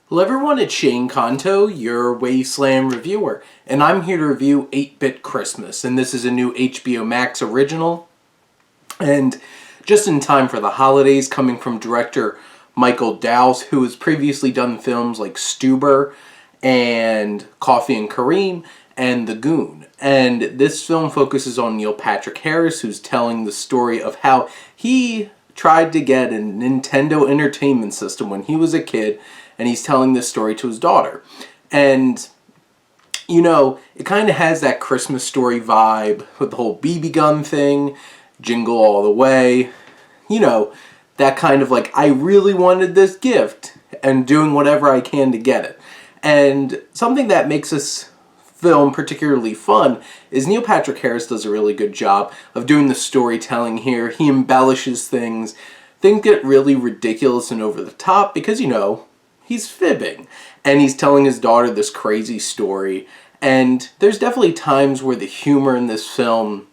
Hello everyone, it's Shane Kanto, your Wasteland reviewer, and I'm here to review 8-Bit Christmas, and this is a new HBO Max original, and just in time for the holidays, coming from director Michael Dowse, who has previously done films like Stuber, and Coffee and Kareem, and The Goon. And this film focuses on Neil Patrick Harris, who's telling the story of how he tried to get a Nintendo Entertainment System when he was a kid, and he's telling this story to his daughter. And, you know, it kind of has that Christmas Story vibe with the whole BB gun thing, Jingle All the Way, you know, that kind of like, I really wanted this gift, and doing whatever I can to get it. And something that makes this film particularly fun is Neil Patrick Harris does a really good job of doing the storytelling here. He embellishes things. Things get really ridiculous and over the top because, you know, he's fibbing. And he's telling his daughter this crazy story. And there's definitely times where the humor in this film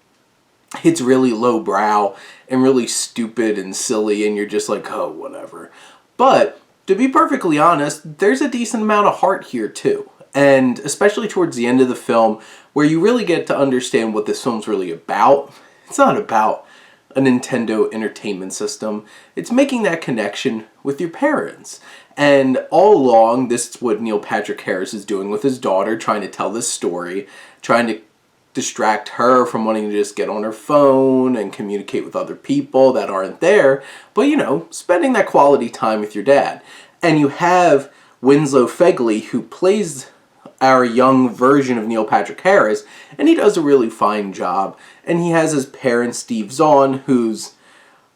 hits really lowbrow and really stupid and silly, and you're just like, oh, whatever. But to be perfectly honest, there's a decent amount of heart here too. And especially towards the end of the film, where you really get to understand what this film's really about. It's not about a Nintendo Entertainment System. It's making that connection with your parents. And all along, this is what Neil Patrick Harris is doing with his daughter, trying to tell this story, trying to distract her from wanting to just get on her phone and communicate with other people that aren't there, but, you know, spending that quality time with your dad. And you have Winslow Fegley, who plays our young version of Neil Patrick Harris, and he does a really fine job. And he has his parent, Steve Zahn, who's,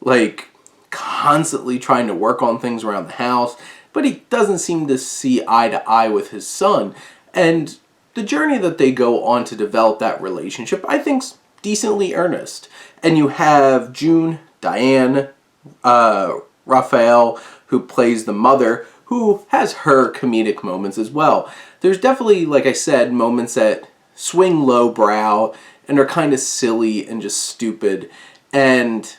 like, constantly trying to work on things around the house, but he doesn't seem to see eye to eye with his son. And the journey that they go on to develop that relationship, I think's decently earnest. And you have June, Diane, Raphael, who plays the mother, who has her comedic moments as well. There's definitely, like I said, moments that swing lowbrow and are kind of silly and just stupid and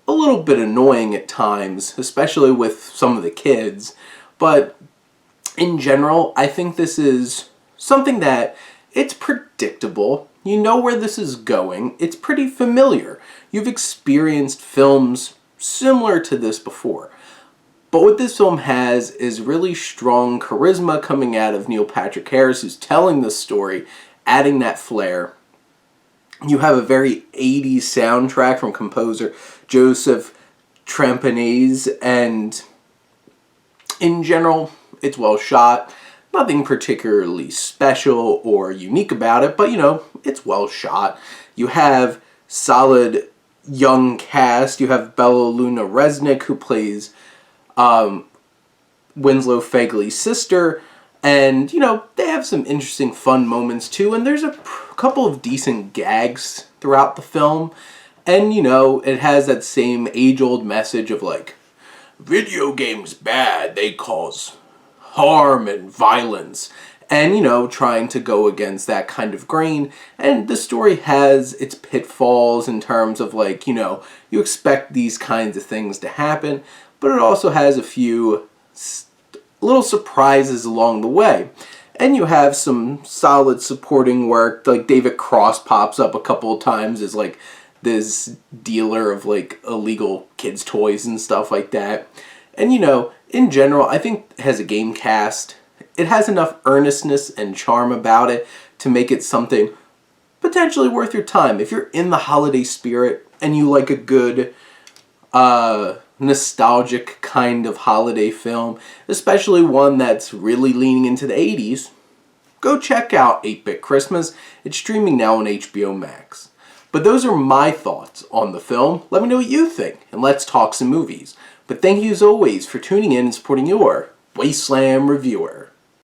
a little bit annoying at times, especially with some of the kids. But in general, I think this is something that it's predictable. You know where this is going. It's pretty familiar. You've experienced films similar to this before. But what this film has is really strong charisma coming out of Neil Patrick Harris, who's telling the story, adding that flair. You have a very 80s soundtrack from composer Joseph Trampanese, and in general, it's well shot. Nothing particularly special or unique about it, but, you know, it's well shot. You have solid young cast. You have Bellaluna Resnick, who plays Winslow Fegley's sister, and, you know, they have some interesting fun moments too, and there's a couple of decent gags throughout the film, and, you know, it has that same age-old message of, like, video games bad, they cause harm and violence, and, you know, trying to go against that kind of grain. And the story has its pitfalls in terms of, like, you know, you expect these kinds of things to happen, but it also has a few little surprises along the way. And you have some solid supporting work, like David Cross pops up a couple of times as, like, this dealer of, like, illegal kids' toys and stuff like that. And, you know, in general, I think it has a game cast. It has enough earnestness and charm about it to make it something potentially worth your time. If you're in the holiday spirit and you like a good, nostalgic kind of holiday film, especially one that's really leaning into the 80s, go check out 8-Bit Christmas. It's streaming now on HBO Max. But those are my thoughts on the film. Let me know what you think, and let's talk some movies. But thank you as always for tuning in and supporting your Wasteland reviewer.